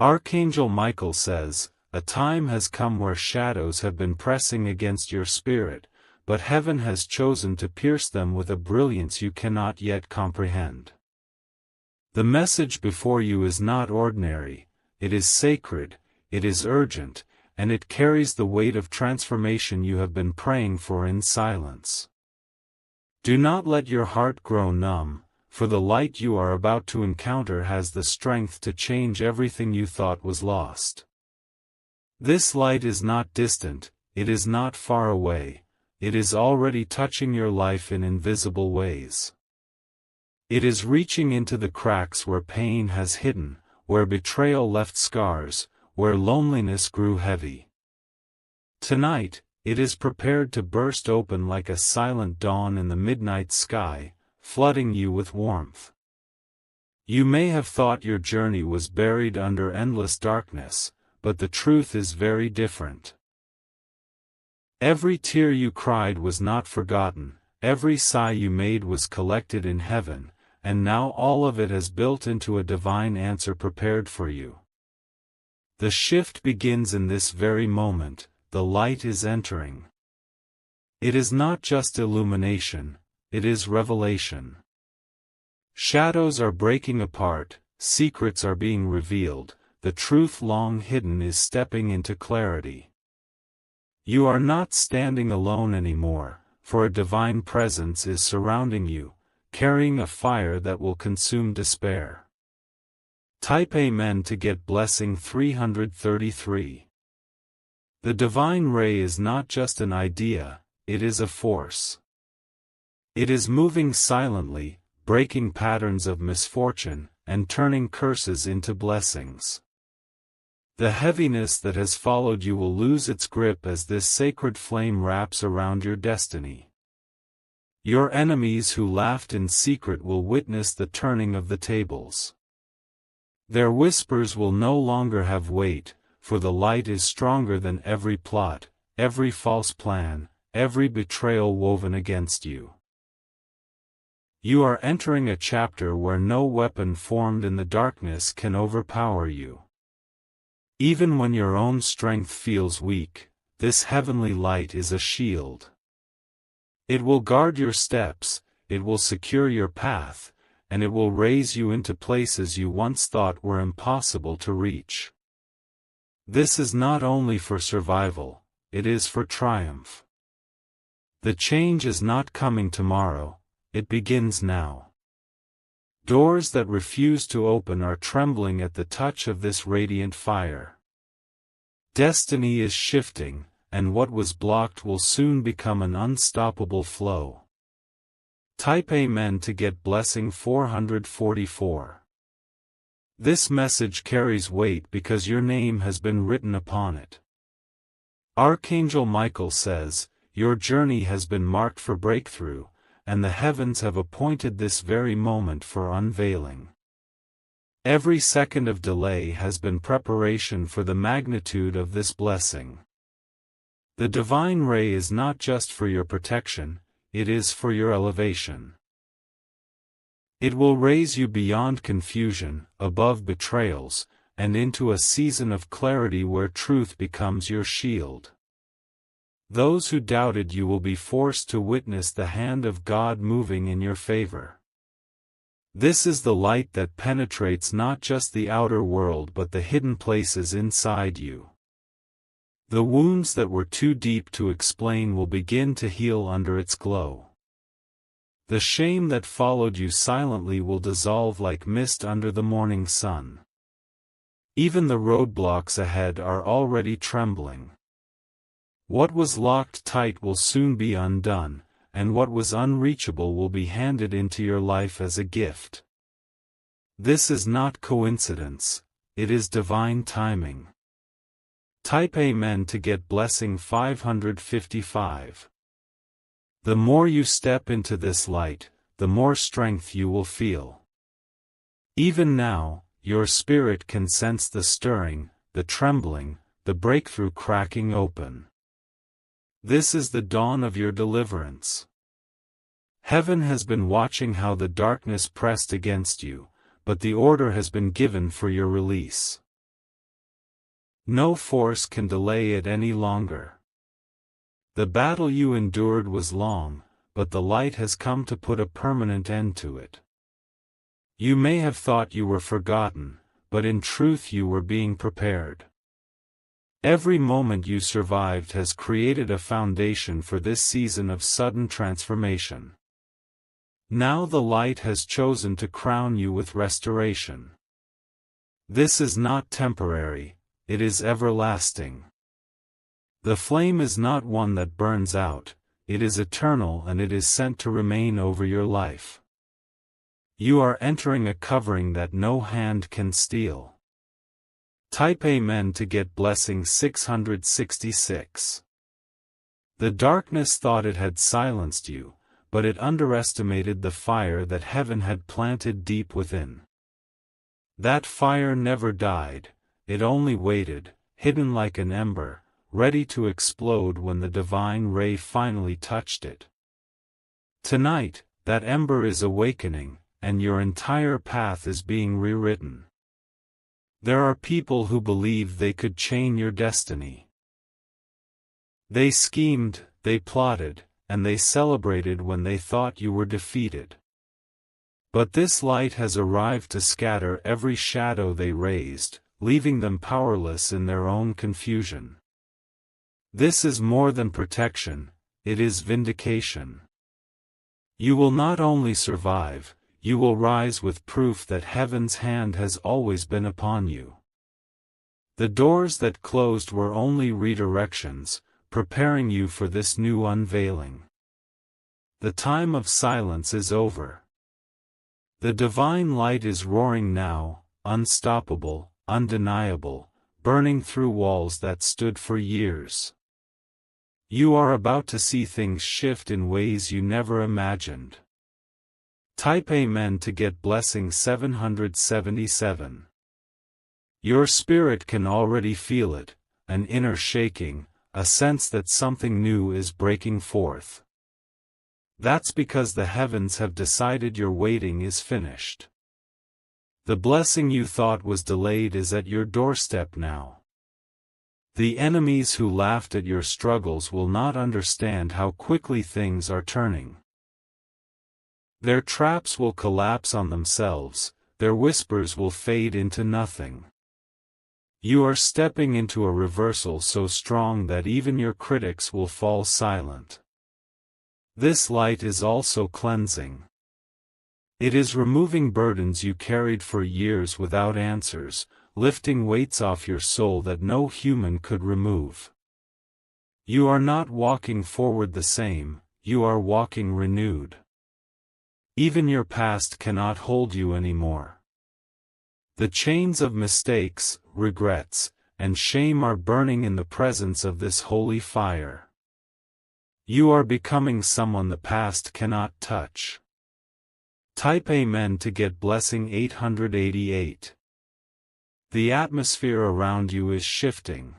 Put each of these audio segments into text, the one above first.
Archangel Michael says, "A time has come where shadows have been pressing against your spirit, but heaven has chosen to pierce them with a brilliance you cannot yet comprehend." The message before you is not ordinary, it is sacred, it is urgent, and it carries the weight of transformation you have been praying for in silence. Do not let your heart grow numb, for the light you are about to encounter has the strength to change everything you thought was lost. This light is not distant, it is not far away, it is already touching your life in invisible ways. It is reaching into the cracks where pain has hidden, where betrayal left scars, where loneliness grew heavy. Tonight, it is prepared to burst open like a silent dawn in the midnight sky, flooding you with warmth. You may have thought your journey was buried under endless darkness, but the truth is very different. Every tear you cried was not forgotten, every sigh you made was collected in heaven, and now all of it has built into a divine answer prepared for you. The shift begins in this very moment, the light is entering. It is not just illumination, it is revelation. Shadows are breaking apart, secrets are being revealed, the truth long hidden is stepping into clarity. You are not standing alone anymore, for a divine presence is surrounding you, carrying a fire that will consume despair. Type Amen to get blessing 333. The divine ray is not just an idea, it is a force. It is moving silently, breaking patterns of misfortune, and turning curses into blessings. The heaviness that has followed you will lose its grip as this sacred flame wraps around your destiny. Your enemies who laughed in secret will witness the turning of the tables. Their whispers will no longer have weight, for the light is stronger than every plot, every false plan, every betrayal woven against you. You are entering a chapter where no weapon formed in the darkness can overpower you. Even when your own strength feels weak, this heavenly light is a shield. It will guard your steps, it will secure your path, and it will raise you into places you once thought were impossible to reach. This is not only for survival, it is for triumph. The change is not coming tomorrow, it begins now. Doors that refuse to open are trembling at the touch of this radiant fire. Destiny is shifting, and what was blocked will soon become an unstoppable flow. Type Amen to get blessing 444. This message carries weight because your name has been written upon it. Archangel Michael says, "Your journey has been marked for breakthrough, and the heavens have appointed this very moment for unveiling." Every second of delay has been preparation for the magnitude of this blessing. The divine ray is not just for your protection, it is for your elevation. It will raise you beyond confusion, above betrayals, and into a season of clarity where truth becomes your shield. Those who doubted you will be forced to witness the hand of God moving in your favor. This is the light that penetrates not just the outer world but the hidden places inside you. The wounds that were too deep to explain will begin to heal under its glow. The shame that followed you silently will dissolve like mist under the morning sun. Even the roadblocks ahead are already trembling. What was locked tight will soon be undone, and what was unreachable will be handed into your life as a gift. This is not coincidence, it is divine timing. Type Amen to get blessing 555. The more you step into this light, the more strength you will feel. Even now, your spirit can sense the stirring, the trembling, the breakthrough cracking open. This is the dawn of your deliverance. Heaven has been watching how the darkness pressed against you, but the order has been given for your release. No force can delay it any longer. The battle you endured was long, but the light has come to put a permanent end to it. You may have thought you were forgotten, but in truth you were being prepared. Every moment you survived has created a foundation for this season of sudden transformation. Now the light has chosen to crown you with restoration. This is not temporary, it is everlasting. The flame is not one that burns out, it is eternal, and it is sent to remain over your life. You are entering a covering that no hand can steal. Type Amen to get blessing 666. The darkness thought it had silenced you, but it underestimated the fire that heaven had planted deep within. That fire never died, it only waited, hidden like an ember, ready to explode when the divine ray finally touched it. Tonight, that ember is awakening, and your entire path is being rewritten. There are people who believe they could chain your destiny. They schemed, they plotted, and they celebrated when they thought you were defeated. But this light has arrived to scatter every shadow they raised, leaving them powerless in their own confusion. This is more than protection, it is vindication. You will not only survive, you will rise with proof that heaven's hand has always been upon you. The doors that closed were only redirections, preparing you for this new unveiling. The time of silence is over. The divine light is roaring now, unstoppable, undeniable, burning through walls that stood for years. You are about to see things shift in ways you never imagined. Type Amen to get blessing 777. Your spirit can already feel it, an inner shaking, a sense that something new is breaking forth. That's because the heavens have decided your waiting is finished. The blessing you thought was delayed is at your doorstep now. The enemies who laughed at your struggles will not understand how quickly things are turning. Their traps will collapse on themselves, their whispers will fade into nothing. You are stepping into a reversal so strong that even your critics will fall silent. This light is also cleansing. It is removing burdens you carried for years without answers, lifting weights off your soul that no human could remove. You are not walking forward the same, you are walking renewed. Even your past cannot hold you anymore. The chains of mistakes, regrets, and shame are burning in the presence of this holy fire. You are becoming someone the past cannot touch. Type Amen to get blessing 888. The atmosphere around you is shifting.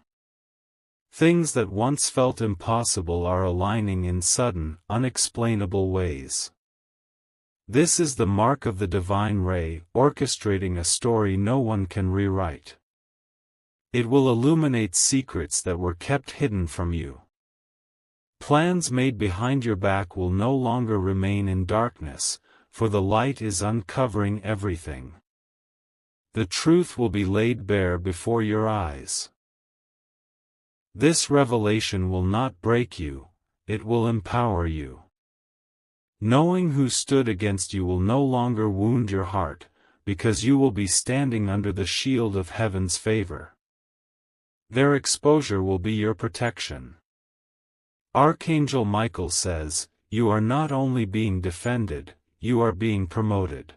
Things that once felt impossible are aligning in sudden, unexplainable ways. This is the mark of the divine ray, orchestrating a story no one can rewrite. It will illuminate secrets that were kept hidden from you. Plans made behind your back will no longer remain in darkness, for the light is uncovering everything. The truth will be laid bare before your eyes. This revelation will not break you, it will empower you. Knowing who stood against you will no longer wound your heart, because you will be standing under the shield of heaven's favor. Their exposure will be your protection. Archangel Michael says, "You are not only being defended, you are being promoted."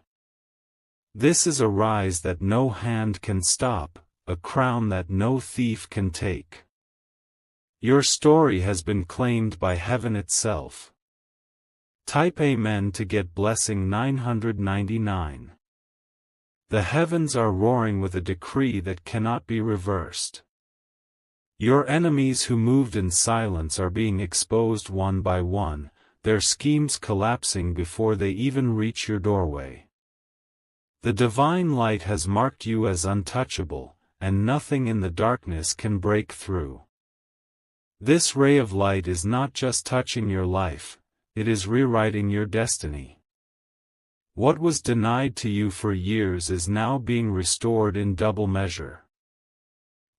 This is a rise that no hand can stop, a crown that no thief can take. Your story has been claimed by heaven itself. Type Amen to get blessing 999. The heavens are roaring with a decree that cannot be reversed. Your enemies who moved in silence are being exposed one by one, their schemes collapsing before they even reach your doorway. The divine light has marked you as untouchable, and nothing in the darkness can break through. This ray of light is not just touching your life, it is rewriting your destiny. What was denied to you for years is now being restored in double measure.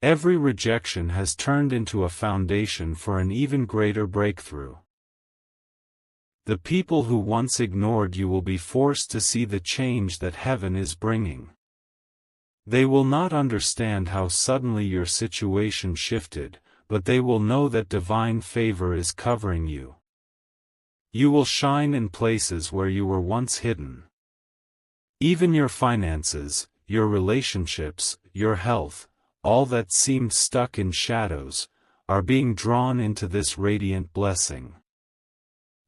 Every rejection has turned into a foundation for an even greater breakthrough. The people who once ignored you will be forced to see the change that heaven is bringing. They will not understand how suddenly your situation shifted, but they will know that divine favor is covering you. You will shine in places where you were once hidden. Even your finances, your relationships, your health, all that seemed stuck in shadows, are being drawn into this radiant blessing.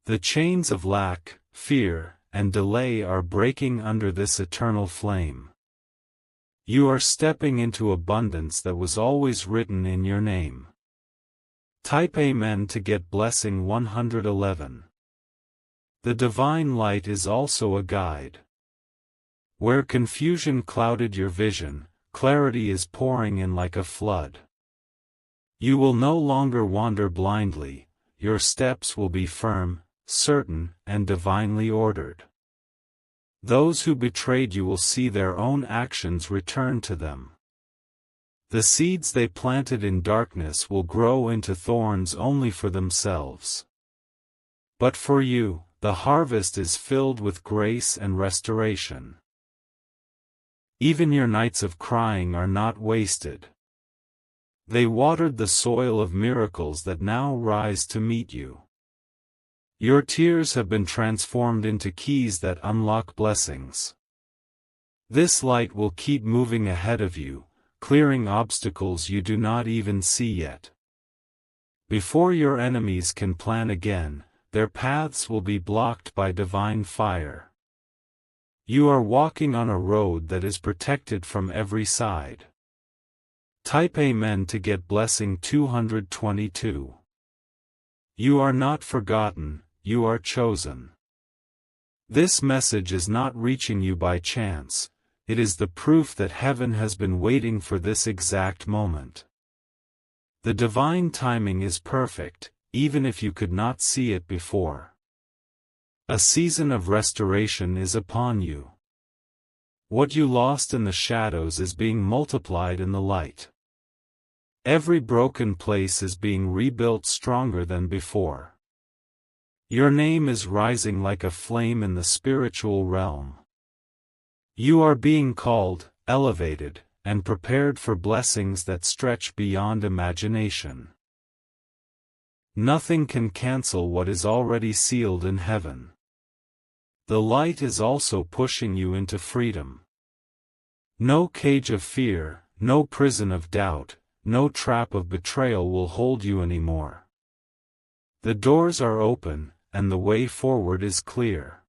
The chains of lack, fear, and delay are breaking under this eternal flame. You are stepping into abundance that was always written in your name. Type Amen to get blessing 111. The divine light is also a guide. Where confusion clouded your vision, clarity is pouring in like a flood. You will no longer wander blindly, your steps will be firm, certain, and divinely ordered. Those who betrayed you will see their own actions return to them. The seeds they planted in darkness will grow into thorns only for themselves. But for you, the harvest is filled with grace and restoration. Even your nights of crying are not wasted. They watered the soil of miracles that now rise to meet you. Your tears have been transformed into keys that unlock blessings. This light will keep moving ahead of you, clearing obstacles you do not even see yet. Before your enemies can plan again, their paths will be blocked by divine fire. You are walking on a road that is protected from every side. Type Amen to get blessing 222. You are not forgotten, you are chosen. This message is not reaching you by chance, it is the proof that heaven has been waiting for this exact moment. The divine timing is perfect, even if you could not see it before. A season of restoration is upon you. What you lost in the shadows is being multiplied in the light. Every broken place is being rebuilt stronger than before. Your name is rising like a flame in the spiritual realm. You are being called, elevated, and prepared for blessings that stretch beyond imagination. Nothing can cancel what is already sealed in heaven. The light is also pushing you into freedom. No cage of fear, no prison of doubt, no trap of betrayal will hold you anymore. The doors are open, and the way forward is clear.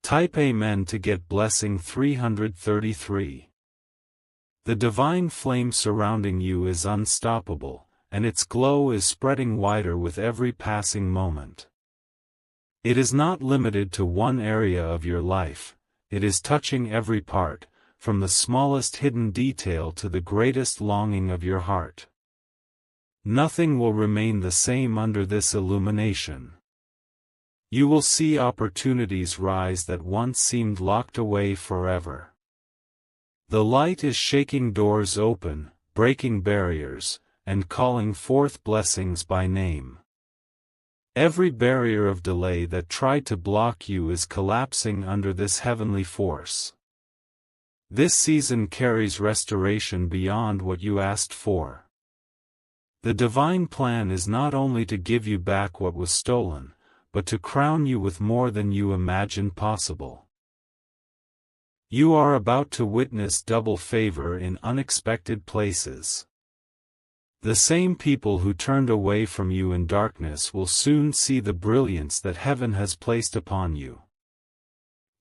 Type Amen to get blessing 333. The divine flame surrounding you is unstoppable, and its glow is spreading wider with every passing moment. It is not limited to one area of your life, it is touching every part, from the smallest hidden detail to the greatest longing of your heart. Nothing will remain the same under this illumination. You will see opportunities rise that once seemed locked away forever. The light is shaking doors open, breaking barriers, and calling forth blessings by name. Every barrier of delay that tried to block you is collapsing under this heavenly force. This season carries restoration beyond what you asked for. The divine plan is not only to give you back what was stolen, but to crown you with more than you imagined possible. You are about to witness double favor in unexpected places. The same people who turned away from you in darkness will soon see the brilliance that heaven has placed upon you.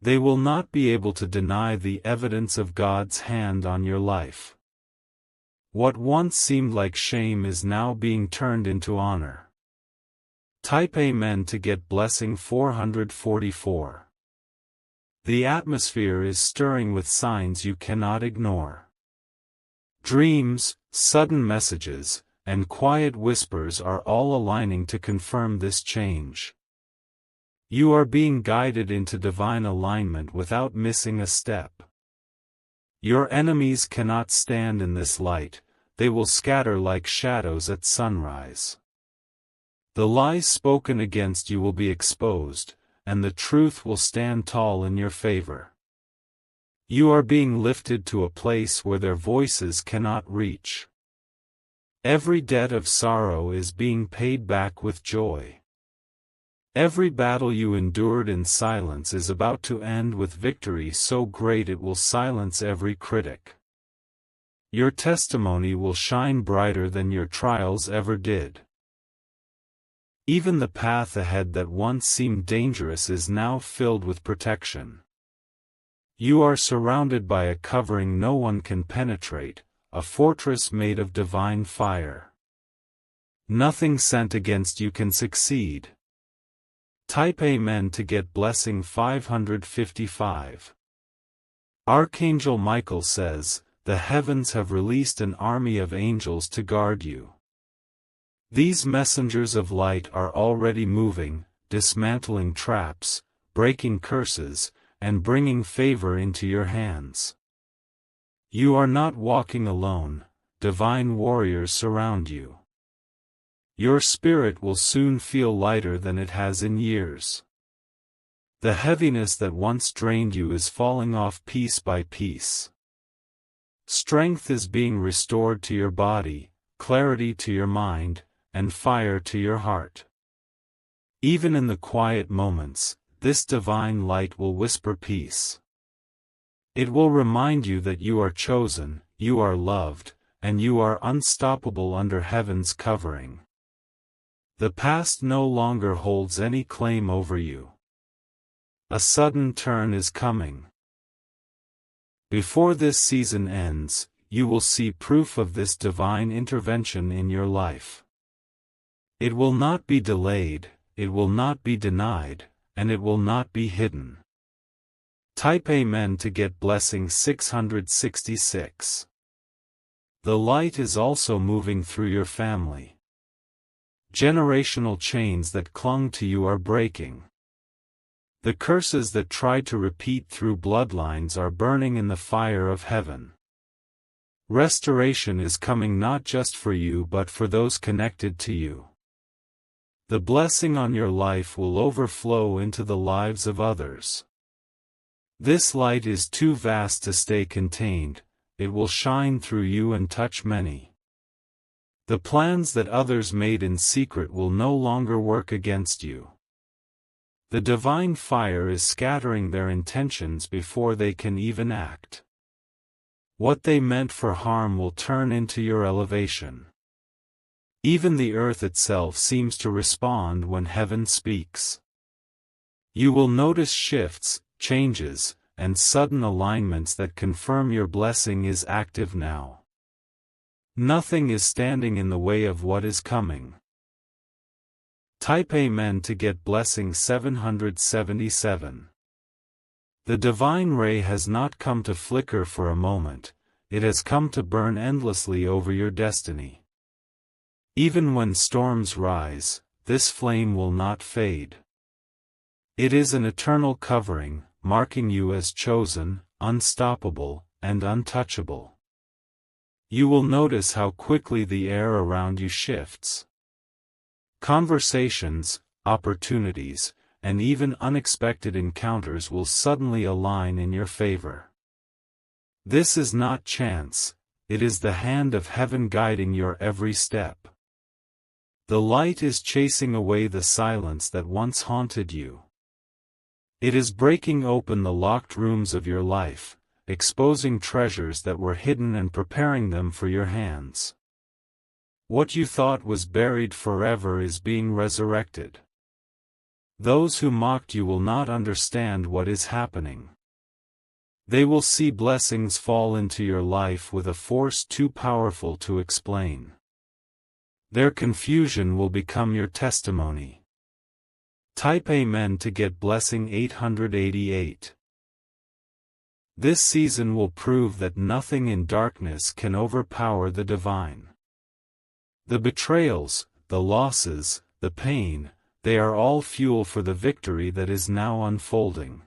They will not be able to deny the evidence of God's hand on your life. What once seemed like shame is now being turned into honor. Type Amen to get blessing 444. The atmosphere is stirring with signs you cannot ignore. Dreams, sudden messages, and quiet whispers are all aligning to confirm this change. You are being guided into divine alignment without missing a step. Your enemies cannot stand in this light, they will scatter like shadows at sunrise. The lies spoken against you will be exposed, and the truth will stand tall in your favor. You are being lifted to a place where their voices cannot reach. Every debt of sorrow is being paid back with joy. Every battle you endured in silence is about to end with victory so great it will silence every critic. Your testimony will shine brighter than your trials ever did. Even the path ahead that once seemed dangerous is now filled with protection. You are surrounded by a covering no one can penetrate, a fortress made of divine fire. Nothing sent against you can succeed. Type Amen to get blessing 555. Archangel Michael says, "The heavens have released an army of angels to guard you." These messengers of light are already moving, dismantling traps, breaking curses, and bringing favor into your hands. You are not walking alone, divine warriors surround you. Your spirit will soon feel lighter than it has in years. The heaviness that once drained you is falling off piece by piece. Strength is being restored to your body, clarity to your mind, and fire to your heart. Even in the quiet moments, this divine light will whisper peace. It will remind you that you are chosen, you are loved, and you are unstoppable under heaven's covering. The past no longer holds any claim over you. A sudden turn is coming. Before this season ends, you will see proof of this divine intervention in your life. It will not be delayed, it will not be denied, and it will not be hidden. Type Amen to get blessing 666. The light is also moving through your family. Generational chains that clung to you are breaking. The curses that tried to repeat through bloodlines are burning in the fire of heaven. Restoration is coming not just for you but for those connected to you. The blessing on your life will overflow into the lives of others. This light is too vast to stay contained, it will shine through you and touch many. The plans that others made in secret will no longer work against you. The divine fire is scattering their intentions before they can even act. What they meant for harm will turn into your elevation. Even the earth itself seems to respond when heaven speaks. You will notice shifts, changes, and sudden alignments that confirm your blessing is active now. Nothing is standing in the way of what is coming. Type Amen to get blessing 777. The divine ray has not come to flicker for a moment, it has come to burn endlessly over your destiny. Even when storms rise, this flame will not fade. It is an eternal covering, marking you as chosen, unstoppable, and untouchable. You will notice how quickly the air around you shifts. Conversations, opportunities, and even unexpected encounters will suddenly align in your favor. This is not chance, it is the hand of heaven guiding your every step. The light is chasing away the silence that once haunted you. It is breaking open the locked rooms of your life, exposing treasures that were hidden and preparing them for your hands. What you thought was buried forever is being resurrected. Those who mocked you will not understand what is happening. They will see blessings fall into your life with a force too powerful to explain. Their confusion will become your testimony. Type Amen to get blessing 888. This season will prove that nothing in darkness can overpower the divine. The betrayals, the losses, the pain, they are all fuel for the victory that is now unfolding.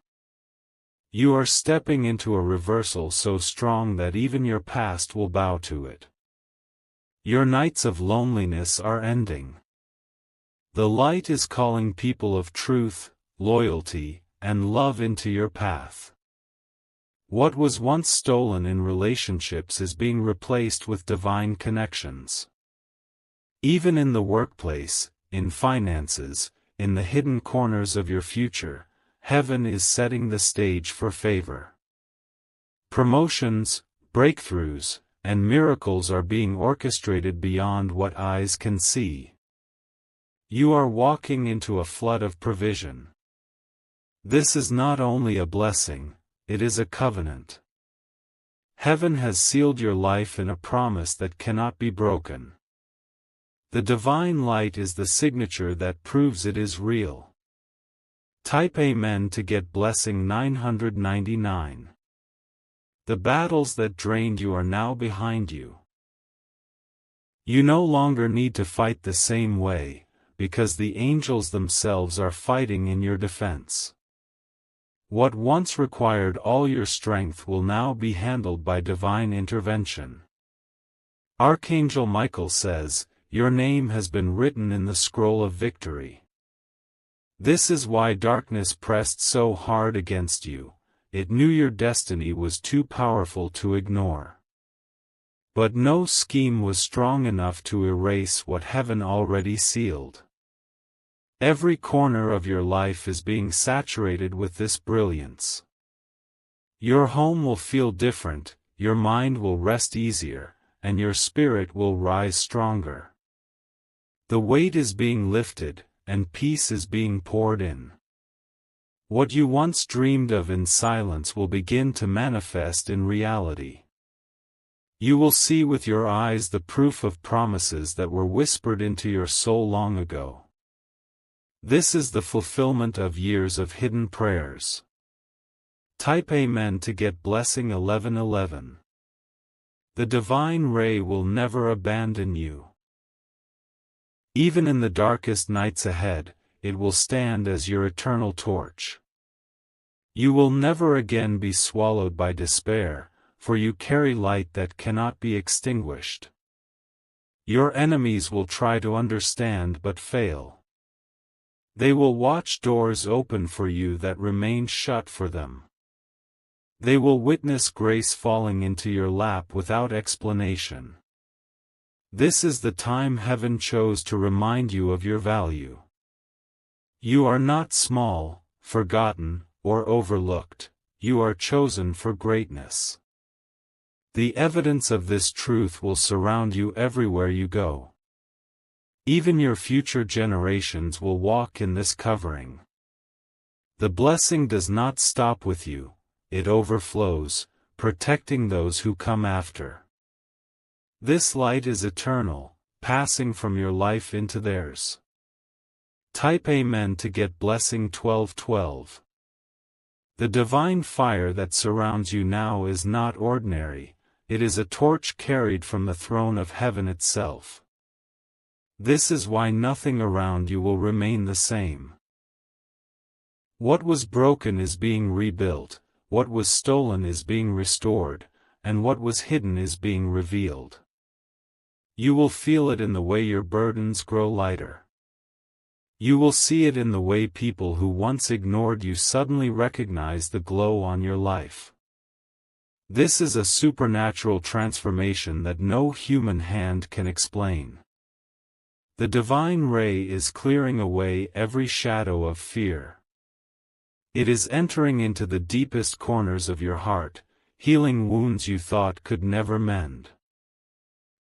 You are stepping into a reversal so strong that even your past will bow to it. Your nights of loneliness are ending. The light is calling people of truth, loyalty, and love into your path. What was once stolen in relationships is being replaced with divine connections. Even in the workplace, in finances, in the hidden corners of your future, heaven is setting the stage for favor. Promotions, breakthroughs, and miracles are being orchestrated beyond what eyes can see. You are walking into a flood of provision. This is not only a blessing, it is a covenant. Heaven has sealed your life in a promise that cannot be broken. The divine light is the signature that proves it is real. Type Amen to get blessing 999. The battles that drained you are now behind you. You no longer need to fight the same way, because the angels themselves are fighting in your defense. What once required all your strength will now be handled by divine intervention. Archangel Michael says, "Your name has been written in the scroll of victory." This is why darkness pressed so hard against you. It knew your destiny was too powerful to ignore. But no scheme was strong enough to erase what heaven already sealed. Every corner of your life is being saturated with this brilliance. Your home will feel different, your mind will rest easier, and your spirit will rise stronger. The weight is being lifted, and peace is being poured in. What you once dreamed of in silence will begin to manifest in reality. You will see with your eyes the proof of promises that were whispered into your soul long ago. This is the fulfillment of years of hidden prayers. Type Amen to get blessing 1111. The divine ray will never abandon you. Even in the darkest nights ahead, it will stand as your eternal torch. You will never again be swallowed by despair, for you carry light that cannot be extinguished. Your enemies will try to understand but fail. They will watch doors open for you that remained shut for them. They will witness grace falling into your lap without explanation. This is the time heaven chose to remind you of your value. You are not small, forgotten, or overlooked. You are chosen for greatness. The evidence of this truth will surround you everywhere you go. Even your future generations will walk in this covering. The blessing does not stop with you, it overflows, protecting those who come after. This light is eternal, passing from your life into theirs. Type Amen to get blessing 1212. The divine fire that surrounds you now is not ordinary, it is a torch carried from the throne of heaven itself. This is why nothing around you will remain the same. What was broken is being rebuilt, what was stolen is being restored, and what was hidden is being revealed. You will feel it in the way your burdens grow lighter. You will see it in the way people who once ignored you suddenly recognize the glow on your life. This is a supernatural transformation that no human hand can explain. The divine ray is clearing away every shadow of fear. It is entering into the deepest corners of your heart, healing wounds you thought could never mend.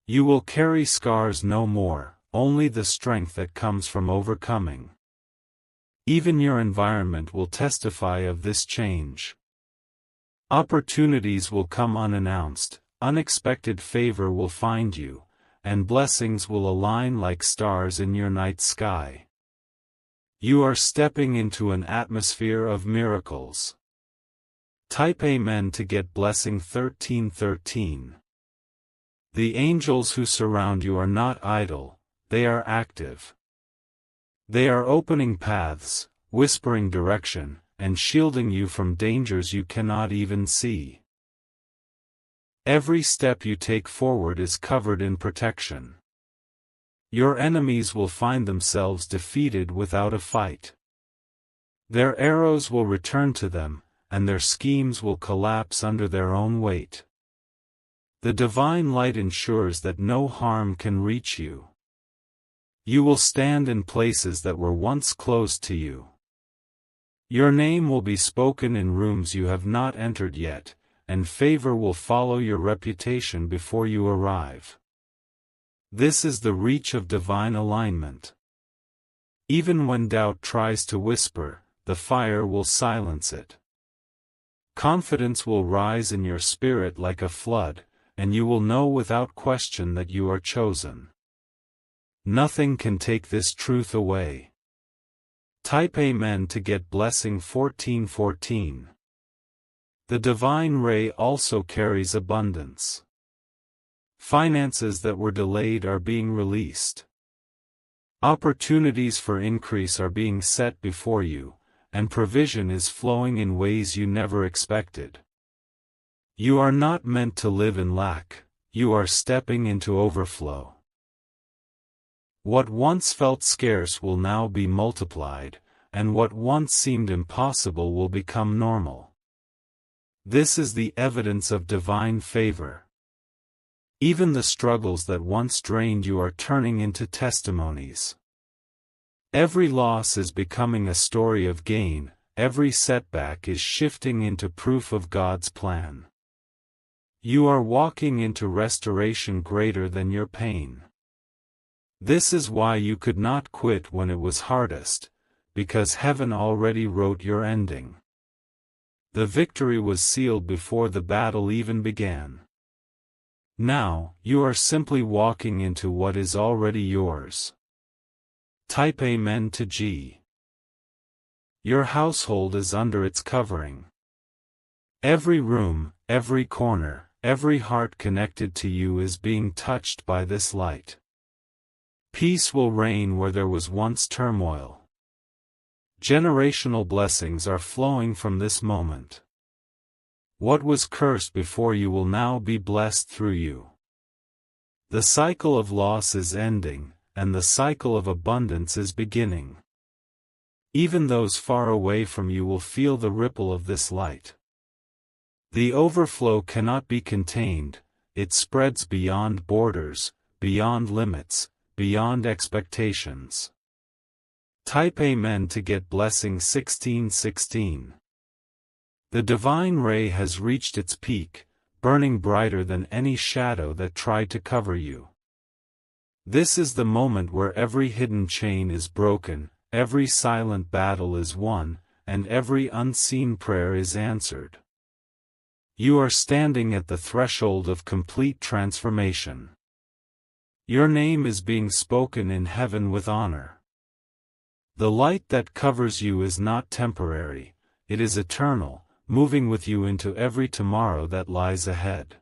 You will carry scars no more, only the strength that comes from overcoming. Even your environment will testify of this change. Opportunities will come unannounced, unexpected favor will find you, and blessings will align like stars in your night sky. You are stepping into an atmosphere of miracles. Type Amen to get blessing 1313. The angels who surround you are not idle, they are active. They are opening paths, whispering direction, and shielding you from dangers you cannot even see. Every step you take forward is covered in protection. Your enemies will find themselves defeated without a fight. Their arrows will return to them, and their schemes will collapse under their own weight. The divine light ensures that no harm can reach you. You will stand in places that were once closed to you. Your name will be spoken in rooms you have not entered yet, and favor will follow your reputation before you arrive. This is the reach of divine alignment. Even when doubt tries to whisper, the fire will silence it. Confidence will rise in your spirit like a flood, and you will know without question that you are chosen. Nothing can take this truth away. Type Amen to get blessing 1414. The divine ray also carries abundance. Finances that were delayed are being released. Opportunities for increase are being set before you, and provision is flowing in ways you never expected. You are not meant to live in lack, you are stepping into overflow. What once felt scarce will now be multiplied, and what once seemed impossible will become normal. This is the evidence of divine favor. Even the struggles that once drained you are turning into testimonies. Every loss is becoming a story of gain, every setback is shifting into proof of God's plan. You are walking into restoration greater than your pain. This is why you could not quit when it was hardest, because heaven already wrote your ending. The victory was sealed before the battle even began. Now, you are simply walking into what is already yours. Type Amen to G. Your household is under its covering. Every room, every corner, every heart connected to you is being touched by this light. Peace will reign where there was once turmoil. Generational blessings are flowing from this moment. What was cursed before you will now be blessed through you. The cycle of loss is ending, and the cycle of abundance is beginning. Even those far away from you will feel the ripple of this light. The overflow cannot be contained, it spreads beyond borders, beyond limits, beyond expectations. Type Amen to get blessing 1616. The divine ray has reached its peak, burning brighter than any shadow that tried to cover you. This is the moment where every hidden chain is broken, every silent battle is won, and every unseen prayer is answered. You are standing at the threshold of complete transformation. Your name is being spoken in heaven with honor. The light that covers you is not temporary, it is eternal, moving with you into every tomorrow that lies ahead.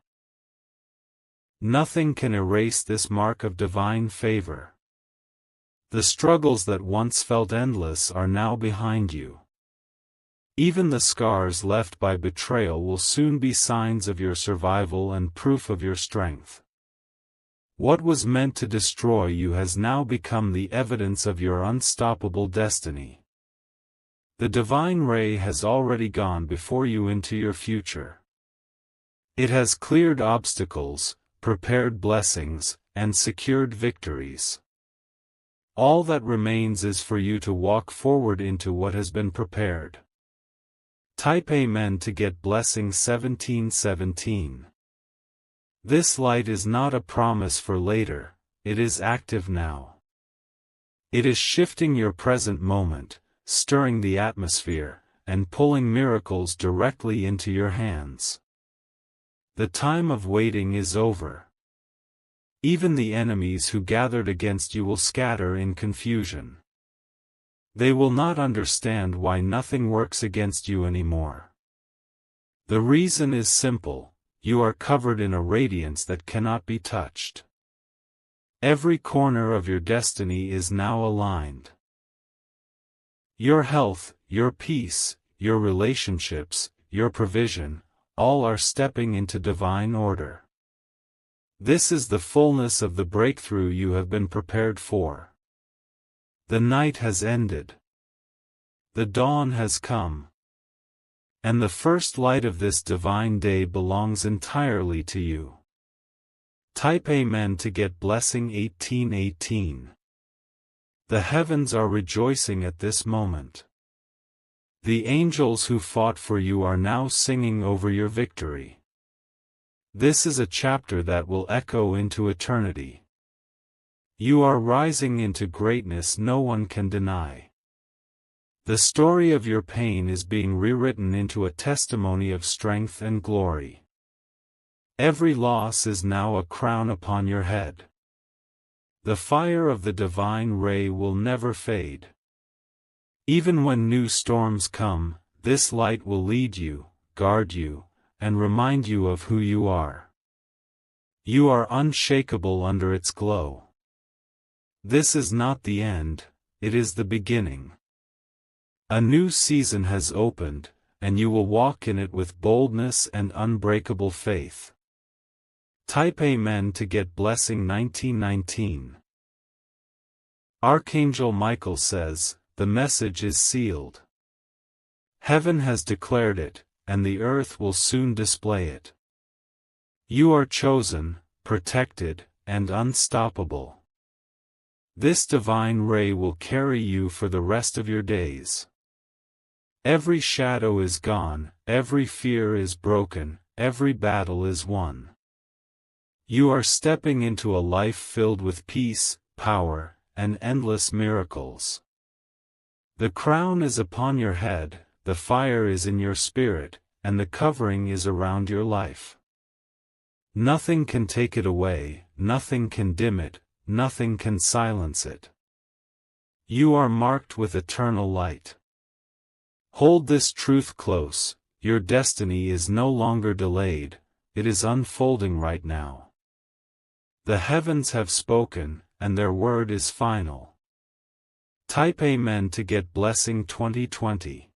Nothing can erase this mark of divine favor. The struggles that once felt endless are now behind you. Even the scars left by betrayal will soon be signs of your survival and proof of your strength. What was meant to destroy you has now become the evidence of your unstoppable destiny. The divine ray has already gone before you into your future. It has cleared obstacles, prepared blessings, and secured victories. All that remains is for you to walk forward into what has been prepared. Type Amen to get blessing 1717. This light is not a promise for later, it is active now. It is shifting your present moment, stirring the atmosphere, and pulling miracles directly into your hands. The time of waiting is over. Even the enemies who gathered against you will scatter in confusion. They will not understand why nothing works against you anymore. The reason is simple: you are covered in a radiance that cannot be touched. Every corner of your destiny is now aligned. Your health, your peace, your relationships, your provision, all are stepping into divine order. This is the fullness of the breakthrough you have been prepared for. The night has ended. The dawn has come. And the first light of this divine day belongs entirely to you. Type Amen to get blessing 1818. The heavens are rejoicing at this moment. The angels who fought for you are now singing over your victory. This is a chapter that will echo into eternity. You are rising into greatness no one can deny. The story of your pain is being rewritten into a testimony of strength and glory. Every loss is now a crown upon your head. The fire of the divine ray will never fade. Even when new storms come, this light will lead you, guard you, and remind you of who you are. You are unshakable under its glow. This is not the end, it is the beginning. A new season has opened, and you will walk in it with boldness and unbreakable faith. Type Amen to get blessing 1919. Archangel Michael says, the message is sealed. Heaven has declared it, and the earth will soon display it. You are chosen, protected, and unstoppable. This divine ray will carry you for the rest of your days. Every shadow is gone, every fear is broken, every battle is won. You are stepping into a life filled with peace, power, and endless miracles. The crown is upon your head, the fire is in your spirit, and the covering is around your life. Nothing can take it away, nothing can dim it, nothing can silence it. You are marked with eternal light. Hold this truth close: your destiny is no longer delayed, it is unfolding right now. The heavens have spoken, and their word is final. Type Amen to get blessing 2020.